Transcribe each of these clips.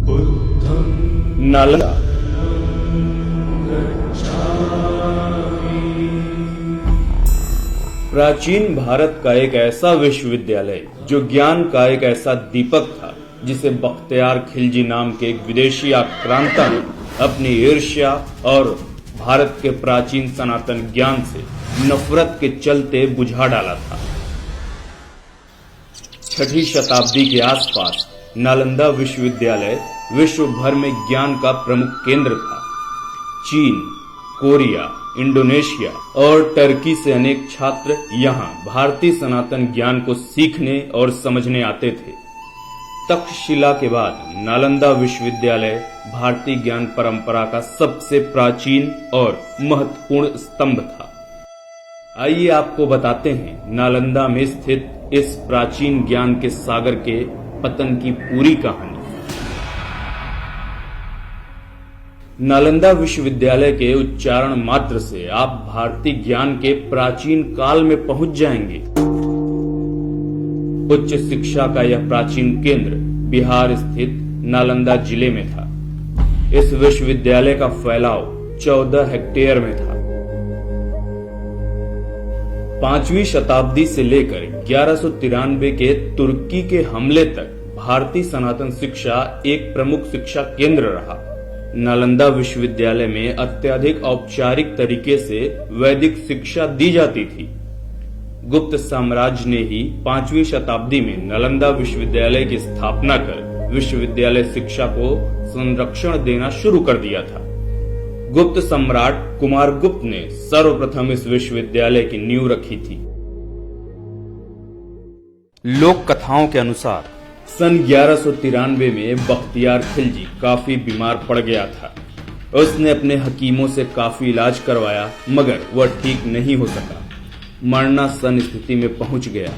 नालंदा प्राचीन भारत का एक ऐसा विश्वविद्यालय जो ज्ञान का एक ऐसा दीपक था जिसे बख्तियार खिलजी नाम के एक विदेशी आक्रांता ने अपनी ईर्ष्या और भारत के प्राचीन सनातन ज्ञान से नफरत के चलते बुझा डाला था। 6वीं शताब्दी के आसपास नालंदा विश्वविद्यालय विश्व भर में ज्ञान का प्रमुख केंद्र था। चीन, कोरिया, इंडोनेशिया और टर्की से अनेक छात्र यहाँ भारतीय सनातन ज्ञान को सीखने और समझने आते थे। तक्षशिला के बाद नालंदा विश्वविद्यालय भारतीय ज्ञान परंपरा का सबसे प्राचीन और महत्वपूर्ण स्तंभ था। आइए आपको बताते हैं नालंदा में स्थित इस प्राचीन ज्ञान के सागर के पतन की पूरी कहानी। नालंदा विश्वविद्यालय के उच्चारण मात्र से आप भारतीय ज्ञान के प्राचीन काल में पहुंच जाएंगे। उच्च शिक्षा का यह प्राचीन केंद्र बिहार स्थित नालंदा जिले में था। इस विश्वविद्यालय का फैलाव 14 हेक्टेयर में था। 5वीं शताब्दी से लेकर 1193 के तुर्की के हमले तक भारतीय सनातन शिक्षा एक प्रमुख शिक्षा केंद्र रहा। नालंदा विश्वविद्यालय में अत्यधिक औपचारिक तरीके से वैदिक शिक्षा दी जाती थी। गुप्त साम्राज्य ने ही 5वीं शताब्दी में नालंदा विश्वविद्यालय की स्थापना कर विश्वविद्यालय शिक्षा को संरक्षण देना शुरू कर दिया था। गुप्त सम्राट कुमारगुप्त ने सर्वप्रथम इस विश्वविद्यालय की नींव रखी थी। लोक कथाओं के अनुसार सन 1193 में बख्तियार खिलजी काफी बीमार पड़ गया था। उसने अपने हकीमों से काफी इलाज करवाया मगर वह ठीक नहीं हो सका। मरणासन स्थिति में पहुंच गया।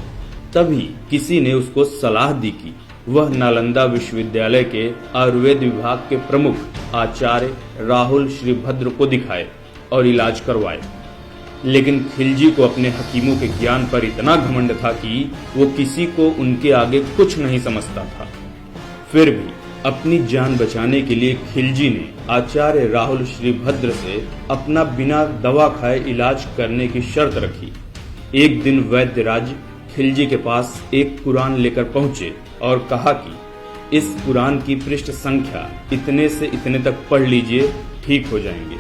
तभी किसी ने उसको सलाह दी कि वह नालंदा विश्वविद्यालय के आयुर्वेद विभाग के प्रमुख आचार्य राहुल श्रीभद्र को दिखाए और इलाज करवाए। लेकिन खिलजी को अपने हकीमों के ज्ञान पर इतना घमंड था कि वो किसी को उनके आगे कुछ नहीं समझता था। फिर भी अपनी जान बचाने के लिए खिलजी ने आचार्य राहुल श्रीभद्र से अपना बिना दवा खाए इलाज करने की शर्त रखी। एक दिन वैद्यराज खिलजी के पास एक कुरान लेकर पहुंचे और कहा कि इस कुरान की पृष्ठ संख्या इतने से इतने तक पढ़ लीजिए, ठीक हो जाएंगे।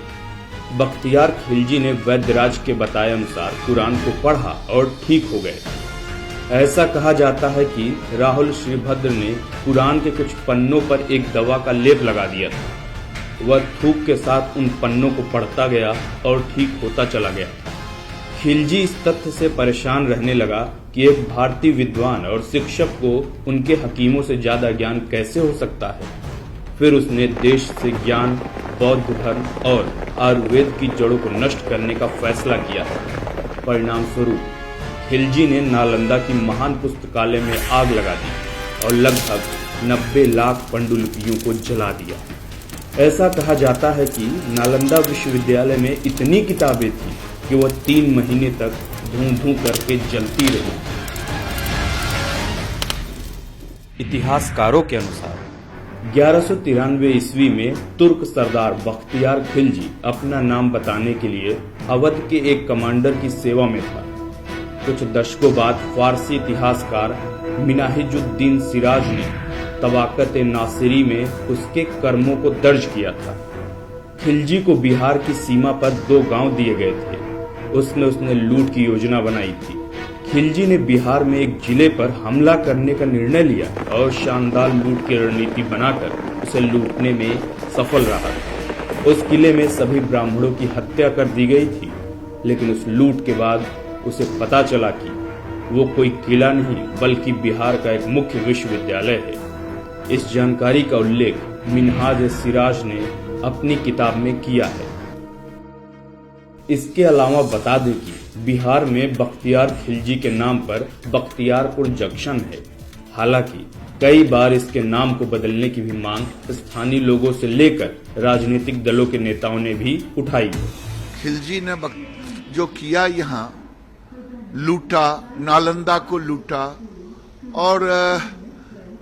बख्तियार खिलजी ने वैद्यराज के बताए अनुसार कुरान को पढ़ा और ठीक हो गए। ऐसा कहा जाता है कि राहुल श्रीभद्र ने कुरान के कुछ पन्नों पर एक दवा का लेप लगा दिया था। वह थूक के साथ उन पन्नों को पढ़ता गया और ठीक होता चला गया। खिलजी इस तथ्य से परेशान रहने लगा कि एक भारतीय विद्वान और शिक्षक को उनके हकीमों से ज्यादा ज्ञान कैसे हो सकता है। फिर उसने देश से ज्ञान, बौद्ध धर्म और आयुर्वेद की जड़ों को नष्ट करने का फैसला किया। परिणाम स्वरूप खिलजी ने नालंदा की महान पुस्तकालय में आग लगा दी और लगभग 90 लाख पांडुलिपियों को जला दिया। ऐसा कहा जाता है कि नालंदा विश्वविद्यालय में इतनी किताबें थी कि वह 3 महीने तक धूं-धूं करके जलती रही। इतिहासकारों के अनुसार 1193 ईस्वी में तुर्क सरदार बख्तियार खिलजी अपना नाम बताने के लिए अवध के एक कमांडर की सेवा में था। कुछ दशकों बाद फारसी इतिहासकार मिनाहिजुद्दीन सिराज ने तवाक़त-ए-नासिरी में उसके कर्मों को दर्ज किया था। खिलजी को बिहार की सीमा पर 2 गांव दिए गए थे। उसने लूट की योजना बनाई थी। खिलजी ने बिहार में एक जिले पर हमला करने का निर्णय लिया और शानदार लूट की रणनीति बनाकर उसे लूटने में सफल रहा। उस किले में सभी ब्राह्मणों की हत्या कर दी गई थी। लेकिन उस लूट के बाद उसे पता चला कि वो कोई किला नहीं बल्कि बिहार का एक मुख्य विश्वविद्यालय है। इस जानकारी का उल्लेख मिन्हाज-ए-सिराज ने अपनी किताब में किया है। इसके अलावा बता दें कि बिहार में बख्तियार खिलजी के नाम पर बख्तियारपुर जंक्शन है। हालांकि कई बार इसके नाम को बदलने की भी मांग स्थानीय लोगों से लेकर राजनीतिक दलों के नेताओं ने भी उठाई। खिलजी ने जो किया यहाँ लूटा, नालंदा को लूटा और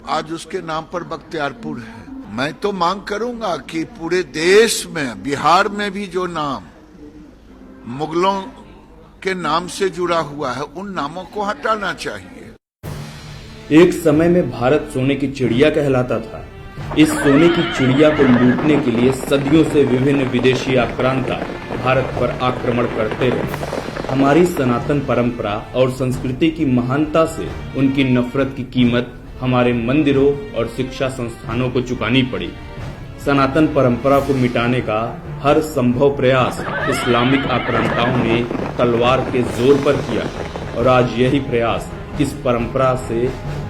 आज उसके नाम पर बख्तियारपुर है। मैं तो मांग करूंगा कि पूरे देश में, बिहार में भी जो नाम मुगलों के नाम से जुड़ा हुआ है, उन नामों को हटाना चाहिए। एक समय में भारत सोने की चिड़िया कहलाता था। इस सोने की चिड़िया को लूटने के लिए सदियों से विभिन्न विदेशी आक्रांता भारत पर आक्रमण करते रहे। हमारी सनातन परंपरा और संस्कृति की महानता से उनकी नफरत की कीमत हमारे मंदिरों और शिक्षा संस्थानों को चुकानी पड़ी। सनातन परंपरा को मिटाने का हर संभव प्रयास इस्लामिक आक्रांताओं ने तलवार के जोर पर किया और आज यही प्रयास इस परंपरा से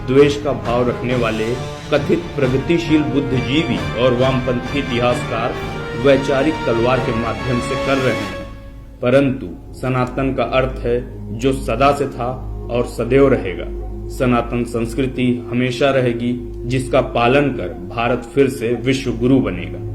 द्वेष का भाव रखने वाले कथित प्रगतिशील बुद्धिजीवी और वामपंथी इतिहासकार वैचारिक तलवार के माध्यम से कर रहे हैं। परंतु सनातन का अर्थ है जो सदा से था और सदैव रहेगा। सनातन संस्कृति हमेशा रहेगी, जिसका पालन कर भारत फिर से विश्व गुरु बनेगा।